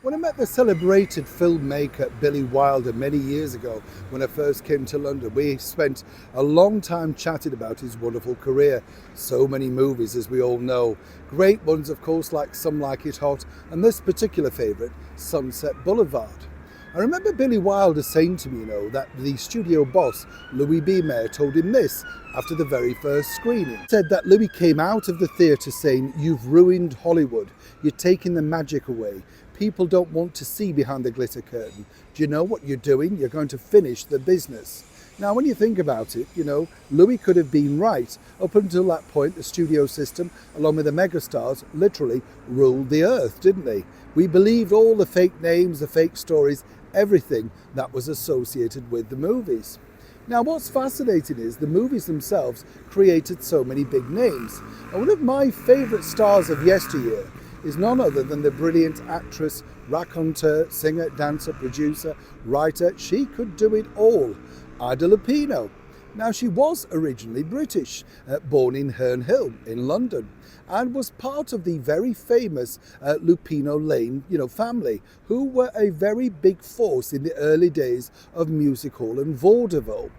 When I met the celebrated filmmaker Billy Wilder many years ago when I first came to London, we spent a long time chatting about his wonderful career. So many movies, as we all know. Great ones, of course, like Some Like It Hot, and this particular favourite, Sunset Boulevard. I remember Billy Wilder saying to me, that the studio boss, Louis B. Mayer, told him this after the very first screening. He said that Louis came out of the theatre saying, "You've ruined Hollywood. You're taking the magic away. People don't want to see behind the glitter curtain. Do you know what you're doing? You're going to finish the business." Now, when you think about it, Louis could have been right. Up until that point, the studio system, along with the megastars, literally ruled the earth, didn't they? We believed all the fake names, the fake stories, everything that was associated with the movies. Now, what's fascinating is the movies themselves created so many big names. And one of my favourite stars of yesteryear is none other than the brilliant actress, raconteur, singer, dancer, producer, writer. She could do it all. Ida Lupino. Now, she was originally British, born in Herne Hill in London, and was part of the very famous Lupino Lane, family, who were a very big force in the early days of music hall and vaudeville.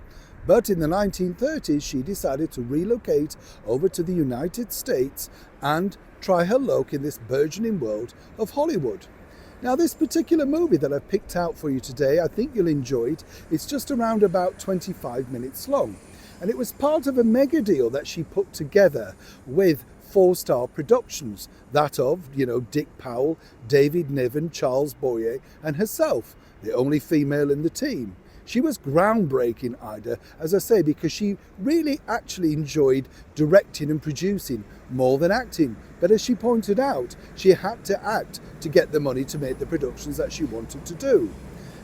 But in the 1930s, she decided to relocate over to the United States and try her luck in this burgeoning world of Hollywood. Now, this particular movie that I've picked out for you today, I think you'll enjoy it. It's just around about 25 minutes long. And it was part of a mega deal that she put together with Four Star Productions, that of, Dick Powell, David Niven, Charles Boyer, and herself, the only female in the team. She was groundbreaking, Ida, as I say, because she really actually enjoyed directing and producing more than acting. But as she pointed out, she had to act to get the money to make the productions that she wanted to do.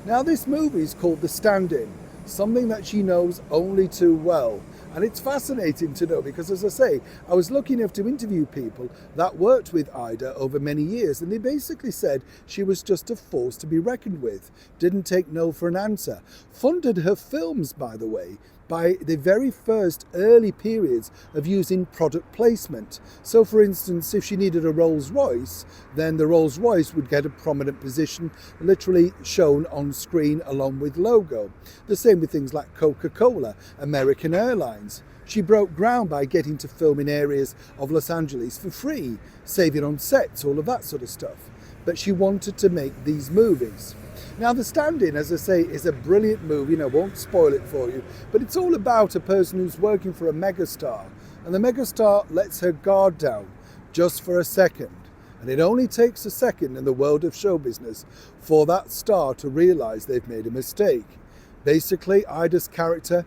Now, this movie is called The Stand-In, something that she knows only too well. And it's fascinating to know because, as I say, I was lucky enough to interview people that worked with Ida over many years, and they basically said she was just a force to be reckoned with, didn't take no for an answer, funded her films, by the way, by the very first early periods of using product placement. So, for instance, if she needed a Rolls Royce, then the Rolls Royce would get a prominent position, literally shown on screen along with logo. The same with things like Coca-Cola, American Airlines. She broke ground by getting to film in areas of Los Angeles for free, saving on sets, all of that sort of stuff. But she wanted to make these movies. Now, The Stand-In, as I say, is a brilliant movie, and I won't spoil it for you, but it's all about a person who's working for a megastar, and the megastar lets her guard down just for a second. And it only takes a second in the world of show business for that star to realise they've made a mistake. Basically, Ida's character,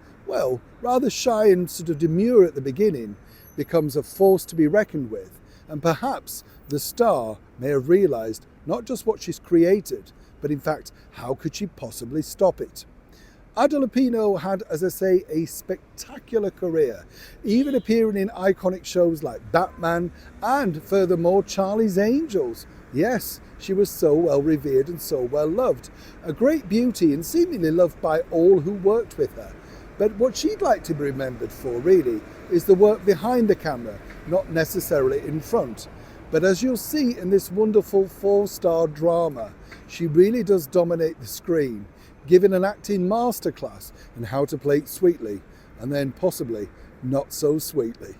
rather shy and sort of demure at the beginning, becomes a force to be reckoned with, and perhaps the star may have realised not just what she's created, but in fact, how could she possibly stop it? Ida Lupino had, as I say, a spectacular career, even appearing in iconic shows like Batman and, furthermore, Charlie's Angels. Yes, she was so well revered and so well loved. A great beauty and seemingly loved by all who worked with her. But what she'd like to be remembered for, really, is the work behind the camera, not necessarily in front. But as you'll see in this wonderful four-star drama, she really does dominate the screen, giving an acting masterclass in how to play it sweetly, and then possibly not so sweetly.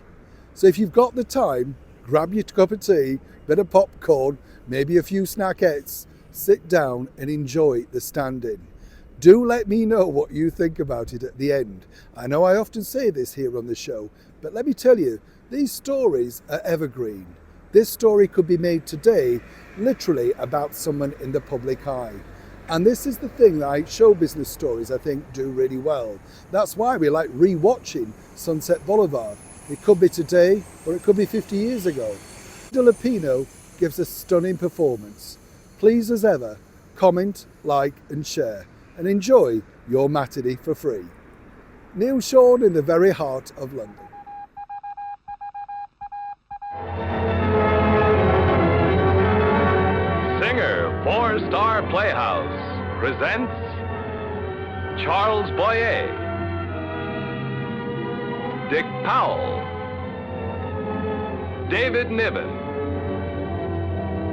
So if you've got the time, grab your cup of tea, bit of popcorn, maybe a few snackettes, sit down and enjoy The Stand-In. Do let me know what you think about it at the end. I know I often say this here on the show, but let me tell you, these stories are evergreen. This story could be made today, literally about someone in the public eye. And this is the thing that show business stories, I think, do really well. That's why we like re-watching Sunset Boulevard. It could be today, or it could be 50 years ago. Ida Lupino gives a stunning performance. Please, as ever, comment, like and share, and enjoy your matinee for free. Neil Sean in the very heart of London. Four Star Playhouse presents Charles Boyer, Dick Powell, David Niven,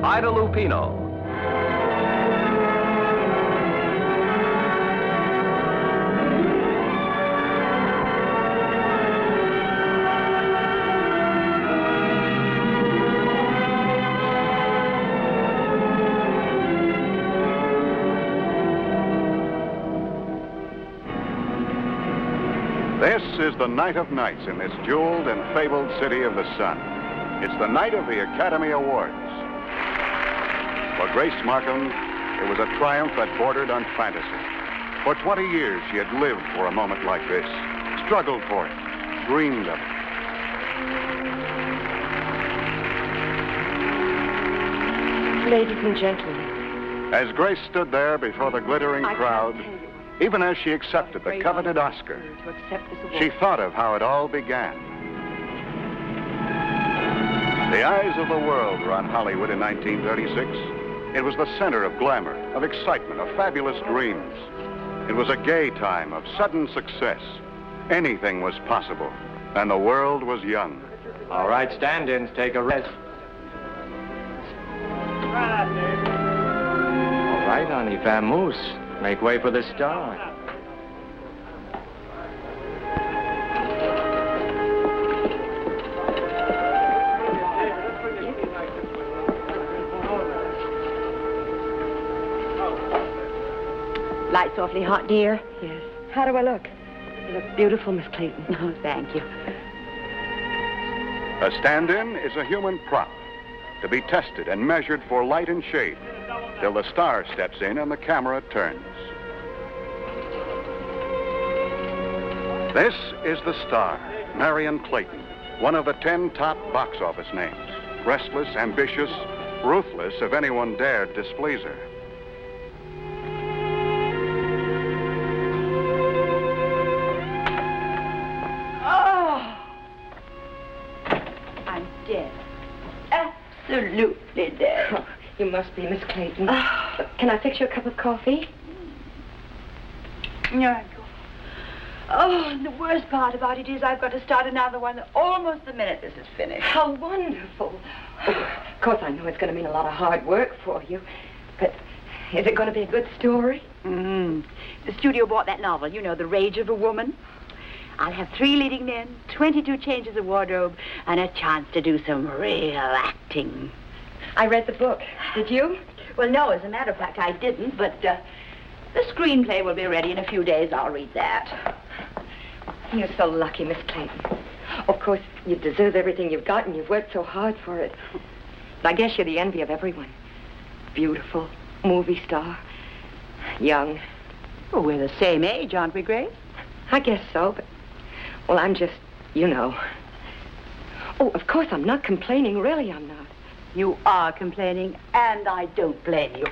Ida Lupino, is the night of nights in this jeweled and fabled city of the sun. It's the night of the Academy Awards. For Grace Markham, it was a triumph that bordered on fantasy. For 20 years, she had lived for a moment like this, struggled for it, dreamed of it. Ladies and gentlemen. As Grace stood there before the glittering crowd, even as she accepted the coveted Oscar, she thought of how it all began. The eyes of the world were on Hollywood in 1936. It was the center of glamour, of excitement, of fabulous dreams. It was a gay time of sudden success. Anything was possible, and the world was young. All right, stand-ins, take a rest. All right, honey, vamoose. Make way for the star. Light's awfully hot, dear. Yes. How do I look? You look beautiful, Miss Clayton. Oh, thank you. A stand-in is a human prop to be tested and measured for light and shade till the star steps in and the camera turns. This is the star, Marion Clayton, one of the 10 top box office names. Restless, ambitious, ruthless if anyone dared displease her. I'm dead. Absolutely dead. Oh, you must be, Miss Clayton. Can I fix you a cup of coffee? No. Oh, and the worst part about it is I've got to start another one almost the minute this is finished. How wonderful. Oh, of course, I know it's going to mean a lot of hard work for you, but is it going to be a good story? Mm-hmm. The studio bought that novel, you know, The Rage of a Woman. I'll have 3 leading men, 22 changes of wardrobe, and a chance to do some real acting. I read the book. Did you? Well, no, as a matter of fact, I didn't, but the screenplay will be ready in a few days. I'll read that. You're so lucky, Miss Clayton. Of course, you deserve everything you've got, and you've worked so hard for it. But I guess you're the envy of everyone. Beautiful, movie star, young. Well, we're the same age, aren't we, Grace? I guess so, but, well, I'm just, you know. Oh, of course, I'm not complaining. Really, I'm not. You are complaining, and I don't blame you.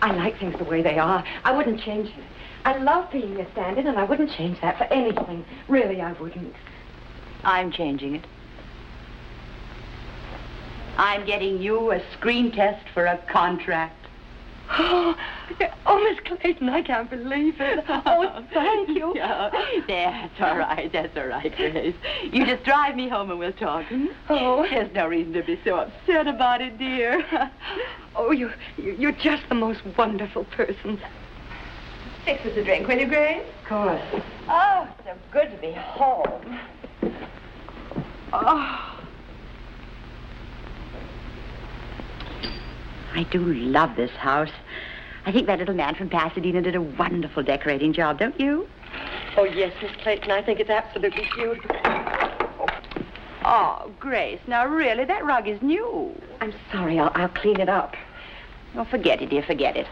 I like things the way they are. I wouldn't change it. I love being a stand-in, and I wouldn't change that for anything. Really, I wouldn't. I'm changing it. I'm getting you a screen test for a contract. Oh, Miss Clayton, I can't believe it. Oh, thank you. Yeah, that's all right, Grace. You just drive me home and we'll talk. Hmm? Oh. There's no reason to be so upset about it, dear. Oh, you're just the most wonderful person. Fix us a drink, will you, Grace? Of course. Oh, so good to be home. Oh. I do love this house. I think that little man from Pasadena did a wonderful decorating job, don't you? Oh, yes, Miss Clayton, I think it's absolutely beautiful. Oh, Grace, now really, that rug is new. I'm sorry, I'll clean it up. Oh, forget it, dear, forget it.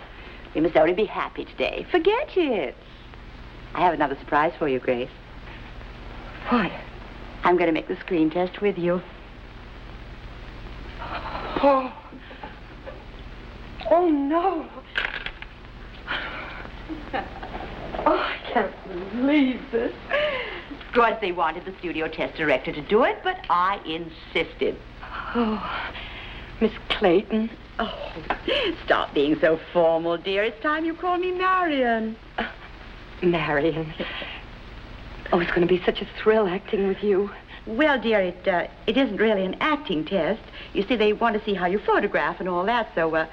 We must only be happy today. Forget it. I have another surprise for you, Grace. What? I'm going to make the screen test with you. Oh. Oh, no. Oh, I can't believe this. Of course, they wanted the studio test director to do it, but I insisted. Oh, Miss Clayton. Oh, stop being so formal, dear. It's time you call me Marion. Marion. Oh, it's going to be such a thrill acting with you. Well, dear, it isn't really an acting test. You see, they want to see how you photograph and all that, so, well,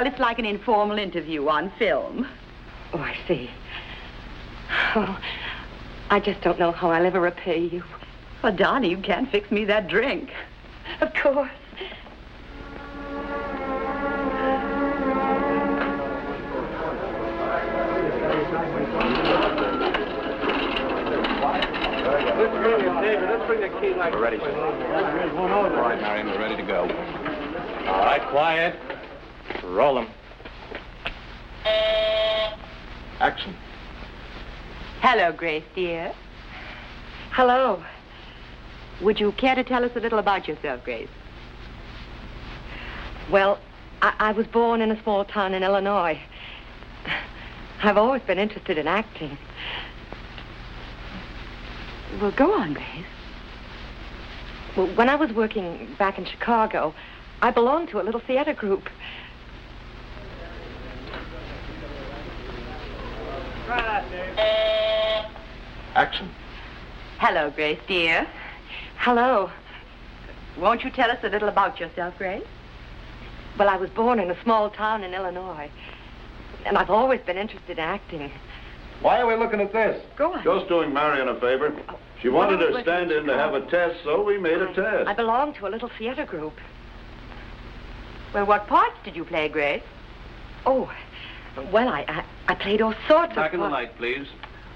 it's like an informal interview on film. Oh, I see. Oh, I just don't know how I'll ever repay you. Well, Donnie, you can't fix me that drink. Of course. We're ready, sir. All right, Marion, we're ready to go. All right, quiet. Roll 'em. Action. Hello, Grace, dear. Hello. Would you care to tell us a little about yourself, Grace? Well, I was born in a small town in Illinois. I've always been interested in acting. Well, go on, Grace. Well, when I was working back in Chicago, I belonged to a little theater group. Action. Hello, Grace, dear. Hello. Won't you tell us a little about yourself, Grace? Well, I was born in a small town in Illinois, and I've always been interested in acting. Why are we looking at this? Go on. Just doing Marion a favor. She wanted her stand-in to have a test, so we made a test. I belong to a little theater group. Well, what parts did you play, Grace? Oh, well, I played all sorts of Back in the parts. light, please.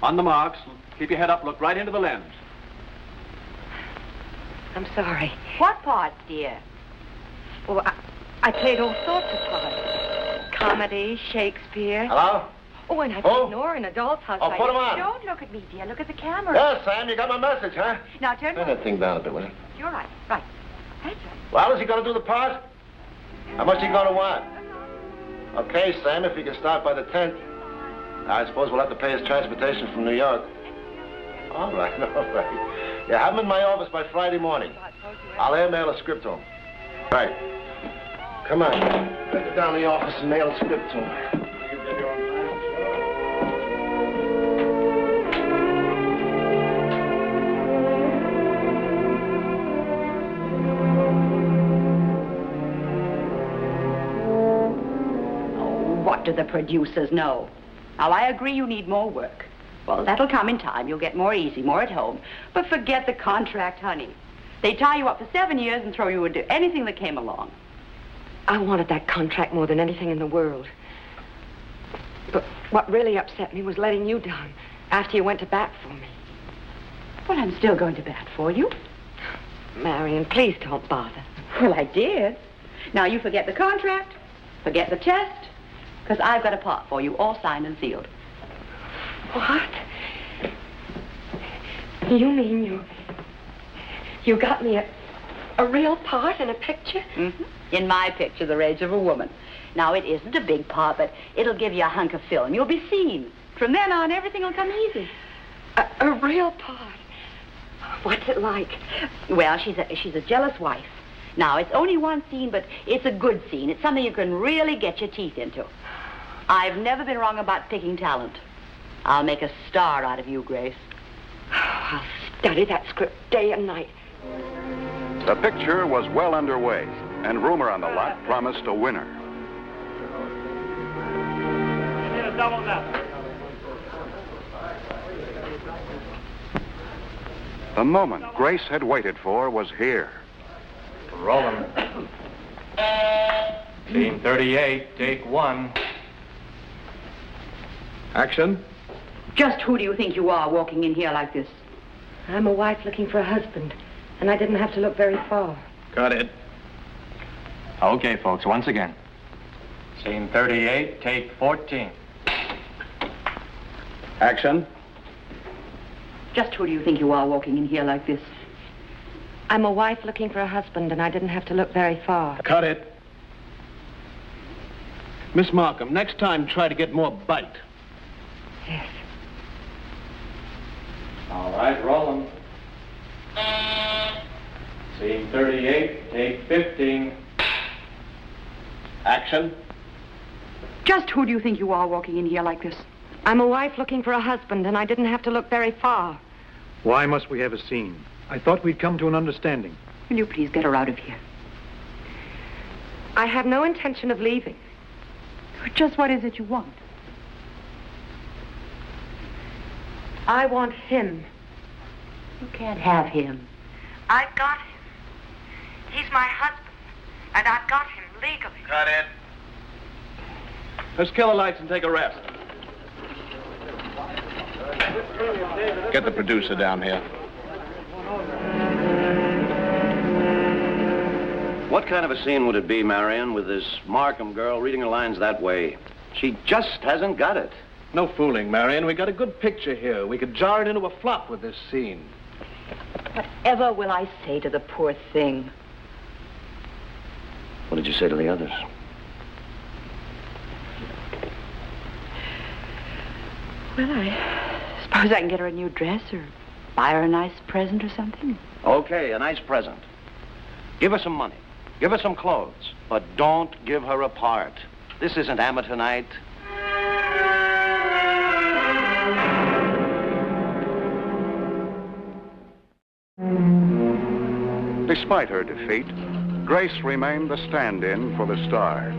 On the marks. Keep your head up. Look right into the lens. I'm sorry. What parts, dear? Well, I played all sorts of parts. Comedy, Shakespeare. Hello? Oh, and I Who? played Nora in a doll's house. Oh, put him on. Don't look at me, dear. Look at the camera. Yes, Sam, you got my message, huh? Now, turn Turn that thing down a bit, will you? You're right. Right. That's right. Well, is he going to do the part? How much he going to want? Okay, Sam, if you can start by the 10th. I suppose we'll have to pay his transportation from New York. All right, all right. Yeah, have him in my office by Friday morning. I'll airmail a script to him. Right. Come on. Take it down to the office and mail a script to him. What do the producers know? Now, I agree you need more work. Well, that'll come in time. You'll get more easy, more at home. But forget the contract, honey. They tie you up for 7 years and throw you into anything that came along. I wanted that contract more than anything in the world. But what really upset me was letting you down after you went to bat for me. Well, I'm still going to bat for you. Marion, please don't bother. Well, I did. Now, you forget the contract, forget the test, because I've got a part for you, all signed and sealed. What? You mean you got me a real part in a picture? Mm-hmm. In my picture, The Rage of a Woman. Now, it isn't a big part, but it'll give you a hunk of film. You'll be seen. From then on, everything will come easy. A real part? What's it like? Well, she's a jealous wife. Now, it's only one scene, but it's a good scene. It's something you can really get your teeth into. I've never been wrong about picking talent. I'll make a star out of you, Grace. I'll study that script day and night. The picture was well underway, and rumor on the lot promised a winner. The moment Grace had waited for was here. Roll 'em. Scene 38, take 1. Action. Just who do you think you are walking in here like this? I'm a wife looking for a husband, and I didn't have to look very far. Cut it. Okay, folks, once again. Scene 38, take 14. Action. Just who do you think you are walking in here like this? I'm a wife looking for a husband, and I didn't have to look very far. Cut it. Miss Markham, next time try to get more bite. Yes. All right, roll 'em. Scene 38, take 15. Action. Just who do you think you are walking in here like this? I'm a wife looking for a husband, and I didn't have to look very far. Why must we have a scene? I thought we'd come to an understanding. Will you please get her out of here? I have no intention of leaving. Just what is it you want? I want him. You can't have him. I've got him. He's my husband, and I've got him legally. Cut it. Let's kill the lights and take a rest. Get the producer down here. What kind of a scene would it be, Marion, with this Markham girl reading her lines that way? She just hasn't got it. No fooling, Marion. We got a good picture here. We could jar it into a flop with this scene. Whatever will I say to the poor thing? What did you say to the others? Well, I suppose I can get her a new dress or buy her a nice present or something. Okay, a nice present. Give her some money. Give her some clothes. But don't give her a part. This isn't amateur night. Despite her defeat, Grace remained the stand-in for the star,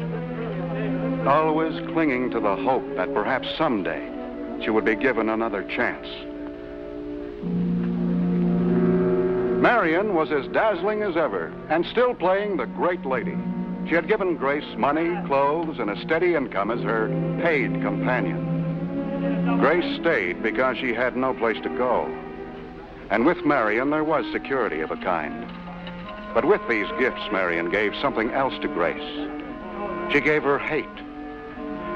always clinging to the hope that perhaps someday she would be given another chance. Marion was as dazzling as ever and still playing the great lady. She had given Grace money, clothes, and a steady income as her paid companion. Grace stayed because she had no place to go. And with Marion, there was security of a kind. But with these gifts, Marion gave something else to Grace. She gave her hate.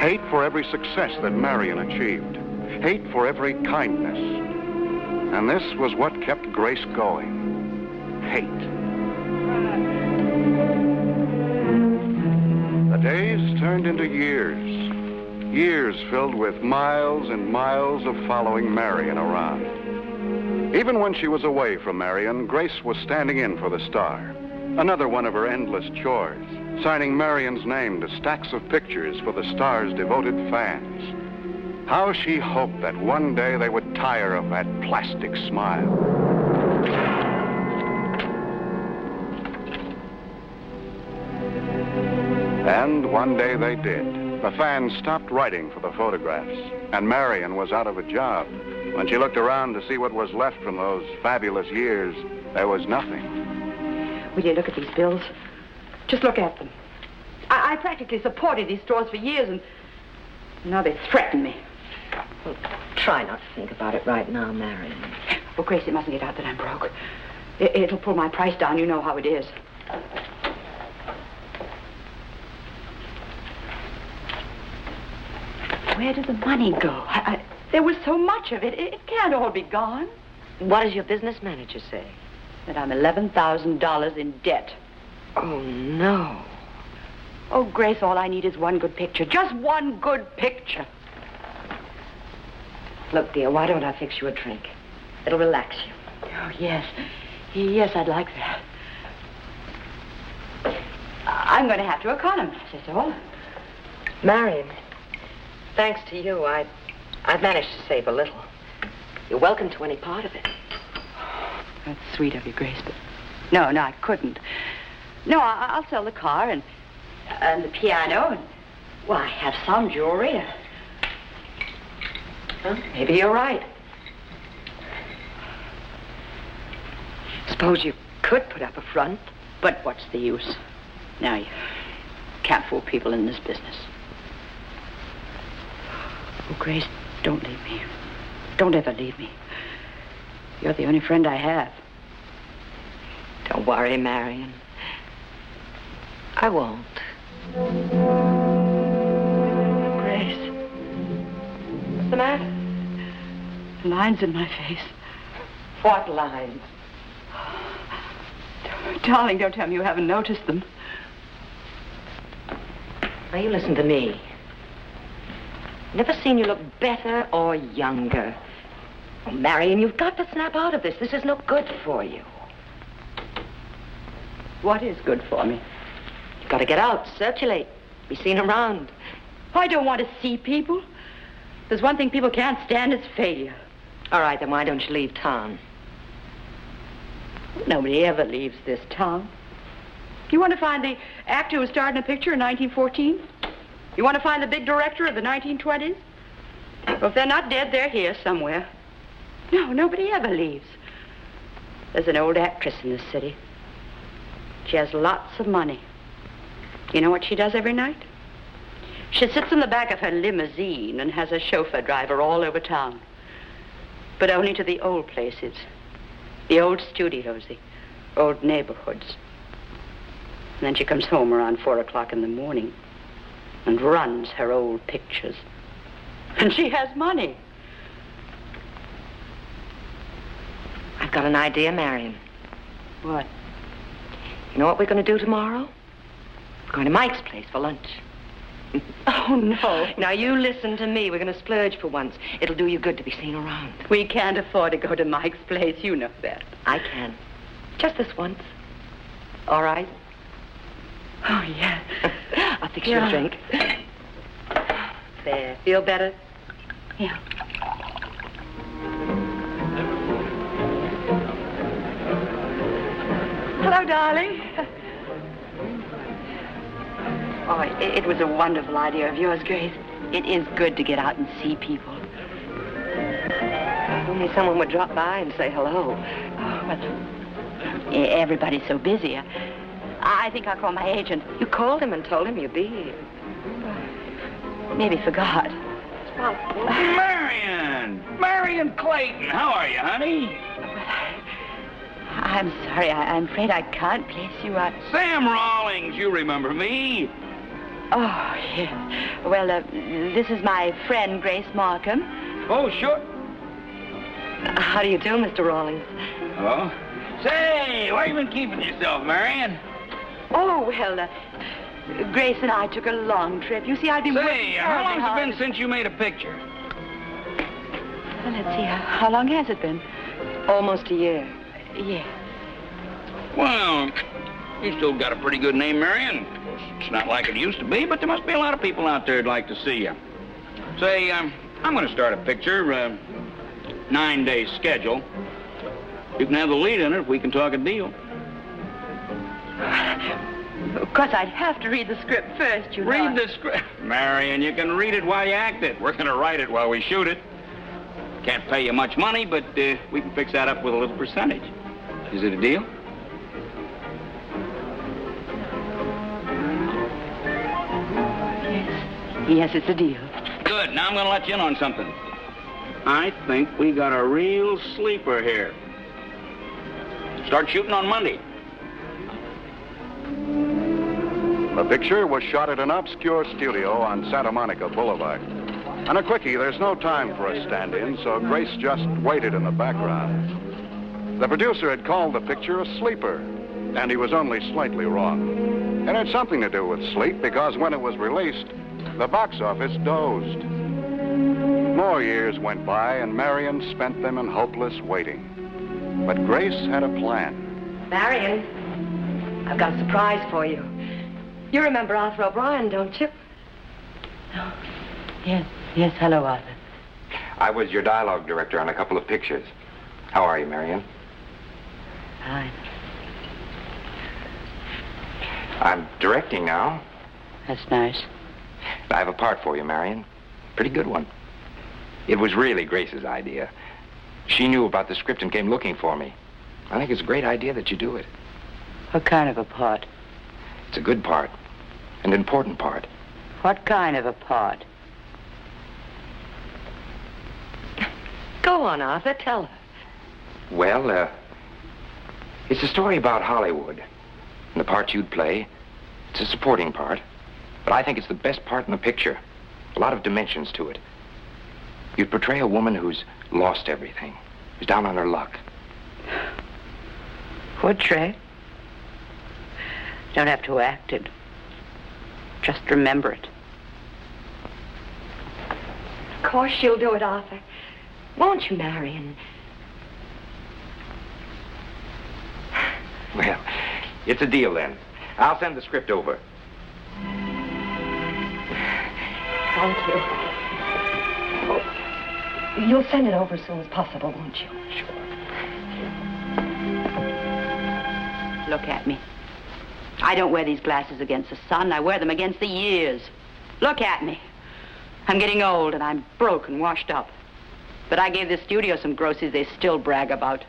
Hate for every success that Marion achieved. Hate for every kindness. And this was what kept Grace going. Hate. The days turned into years. Years filled with miles and miles of following Marion around. Even when she was away from Marion, Grace was standing in for the star. Another one of her endless chores, signing Marion's name to stacks of pictures for the star's devoted fans. How she hoped that one day they would tire of that plastic smile. And one day they did. The fans stopped writing for the photographs, and Marion was out of a job. When she looked around to see what was left from those fabulous years, there was nothing. Will you look at these bills? Just look at them. I practically supported these stores for years, and now they threaten me. Well, try not to think about it right now, Marion. Well, Grace, it mustn't get out that I'm broke. It'll pull my price down. You know how it is. Where did the money go? There was so much of it. It can't all be gone. What does your business manager say? That I'm $11,000 in debt. Oh, no. Oh, Grace, all I need is one good picture. Just one good picture. Look, dear, why don't I fix you a drink? It'll relax you. Oh, yes. Yes, I'd like that. I'm going to have to economize, that's all. Marion, thanks to you, I've managed to save a little. You're welcome to any part of it. That's sweet of you, Grace, but... No, I couldn't. No, I'll sell the car and the piano and... Well, I have some jewelry. Well, maybe you're right. Suppose you could put up a front. But what's the use? Now, you can't fool people in this business. Oh, Grace, don't leave me. Don't ever leave me. You're the only friend I have. Don't worry, Marion. I won't. Grace. What's the matter? Lines in my face. What lines? Darling, don't tell me you haven't noticed them. Now, you listen to me. Never seen you look better or younger. Oh, Marion, you've got to snap out of this. This is no good for you. What is good for me? You've got to get out, circulate, be seen around. I don't want to see people. There's one thing people can't stand, it's failure. All right, then why don't you leave town? Nobody ever leaves this town. You want to find the actor who starred in a picture in 1914? You want to find the big director of the 1920s? Well, if they're not dead, they're here somewhere. No, nobody ever leaves. There's an old actress in this city. She has lots of money. You know what she does every night? She sits in the back of her limousine and has a chauffeur drive her all over town. But only to the old places. The old studios, the old neighborhoods. And then she comes home around 4 o'clock in the morning and runs her old pictures. And she has money. I've got an idea, Marion. What? You know what we're going to do tomorrow? We're going to Mike's place for lunch. Oh, no. Now, you listen to me. We're going to splurge for once. It'll do you good to be seen around. We can't afford to go to Mike's place. You know that. I can. Just this once. All right? Oh, yeah. I'll fix you a drink. There. Feel better? Yeah. Hello, darling. Oh, it was a wonderful idea of yours, Grace. It is good to get out and see people. If only someone would drop by and say hello. Oh, well, everybody's so busy. I think I'll call my agent. You called him and told him you'd be here. Maybe forgot. Marion! Marion Clayton! How are you, honey? I'm sorry. I'm afraid I can't place you out. Sam Rawlings, you remember me? Oh, yes. Well, this is my friend, Grace Markham. Oh, sure. How do you do, Mr. Rawlings? Oh? Say, where you been keeping yourself, Marion? Oh, well, Grace and I took a long trip. You see, I've been Say, working how terribly long's it hard. been since you made a picture? Well, let's see. How long has it been? Almost a year. Yeah. Well, you still got a pretty good name, Marion. It's not like it used to be, but there must be a lot of people out there who'd like to see you. Say, I'm going to start a picture, 9-day schedule. You can have the lead in it if we can talk a deal. Of course, I'd have to read the script first, you know. Read the script. Marion, you can read it while you act it. We're going to write it while we shoot it. Can't pay you much money, but we can fix that up with a little percentage. Is it a deal? Yes, it's a deal. Good. Now I'm going to let you in on something. I think we got a real sleeper here. Start shooting on Monday. The picture was shot at an obscure studio on Santa Monica Boulevard. And a quickie, there's no time for a stand-in, so Grace just waited in the background. The producer had called the picture a sleeper, and he was only slightly wrong. It had something to do with sleep, because when it was released, the box office dozed. More years went by, and Marion spent them in hopeless waiting. But Grace had a plan. Marion, I've got a surprise for you. You remember Arthur O'Brien, don't you? Oh, yes. Yes, hello, Arthur. I was your dialogue director on a couple of pictures. How are you, Marion? Fine. I'm directing now. That's nice. I have a part for you, Marion. Pretty good one. It was really Grace's idea. She knew about the script and came looking for me. I think it's a great idea that you do it. What kind of a part? It's a good part. An important part. What kind of a part? Go on, Arthur. Tell her. Well, it's a story about Hollywood. And the part you'd play, it's a supporting part. But I think it's the best part in the picture. A lot of dimensions to it. You'd portray a woman who's lost everything, who's down on her luck. Portray? Don't have to act it. Just remember it. Of course she'll do it, Arthur. Won't you, Marion? Well, it's a deal then. I'll send the script over. Thank you. Oh, you'll send it over as soon as possible, won't you? Sure. Look at me. I don't wear these glasses against the sun. I wear them against the years. Look at me. I'm getting old and I'm broke and washed up. But I gave the studio some groceries they still brag about.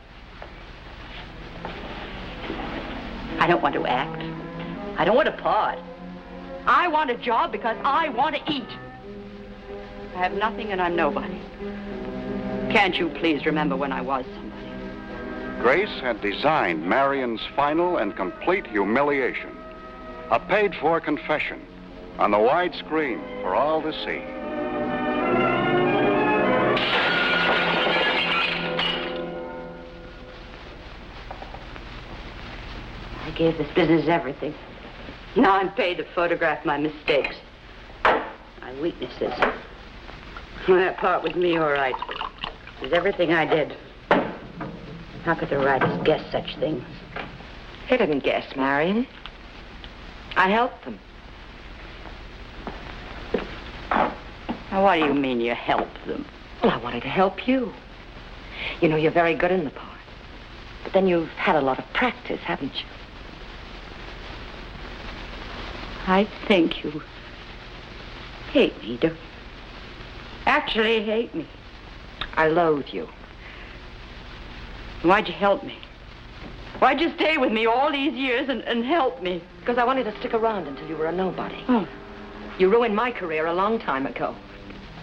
I don't want to act. I don't want a part. I want a job because I want to eat. I have nothing and I'm nobody. Can't you please remember when I was somebody? Grace had designed Marion's final and complete humiliation. A paid-for confession on the wide screen for all to see. I gave this business everything. Now I'm paid to photograph my mistakes, my weaknesses. Well, that part was me, all right. It was everything I did. How could the writers guess such things? They didn't guess, Marion. I helped them. Now, what do you mean you helped them? Well, I wanted to help you. You know, you're very good in the part. But then you've had a lot of practice, haven't you? I think you hate me, don't you? Actually hate me. I loathe you. Why'd you help me? Why'd you stay with me all these years and help me? Because I wanted to stick around until you were a nobody. Oh. You ruined my career a long time ago.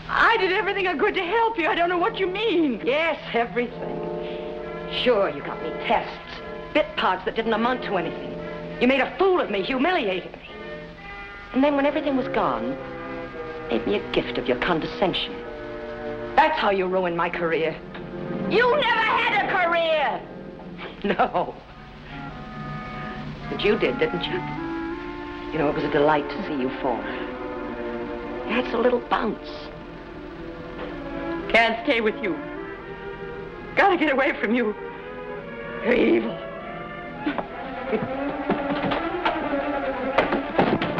I did everything I could to help you. I don't know what you mean. Yes, everything. Sure, you got me tests, bit parts that didn't amount to anything. You made a fool of me, humiliated me. And then when everything was gone, made me a gift of your condescension. That's how you ruined my career. You never had a career! No. But you did, didn't you? You know, it was a delight to see you fall. You had so little bounce. Can't stay with you. Gotta get away from you. You're evil.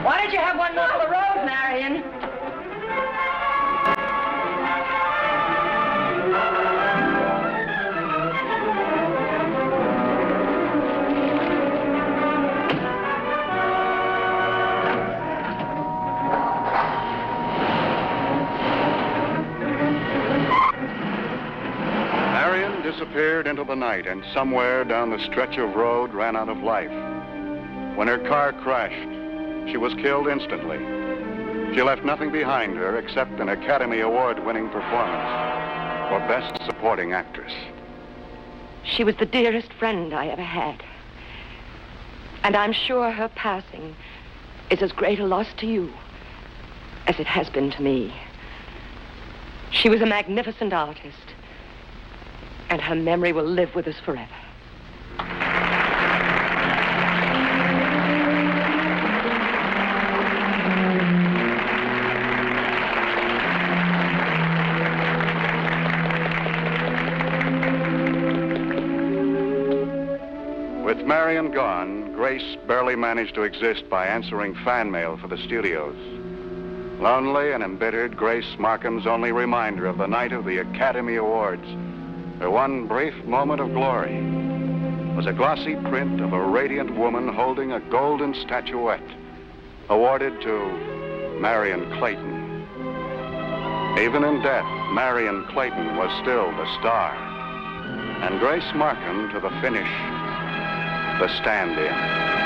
Why don't you have one more of the road, Marion? Marion disappeared into the night and somewhere down the stretch of road ran out of life. When her car crashed, she was killed instantly. She left nothing behind her except an Academy Award-winning performance for Best Supporting Actress. She was the dearest friend I ever had. And I'm sure her passing is as great a loss to you as it has been to me. She was a magnificent artist, and her memory will live with us forever. With Marion gone, Grace barely managed to exist by answering fan mail for the studios. Lonely and embittered, Grace Markham's only reminder of the night of the Academy Awards, her one brief moment of glory, was a glossy print of a radiant woman holding a golden statuette awarded to Marion Clayton. Even in death, Marion Clayton was still the star, and Grace Markham to the finish, the stand-in.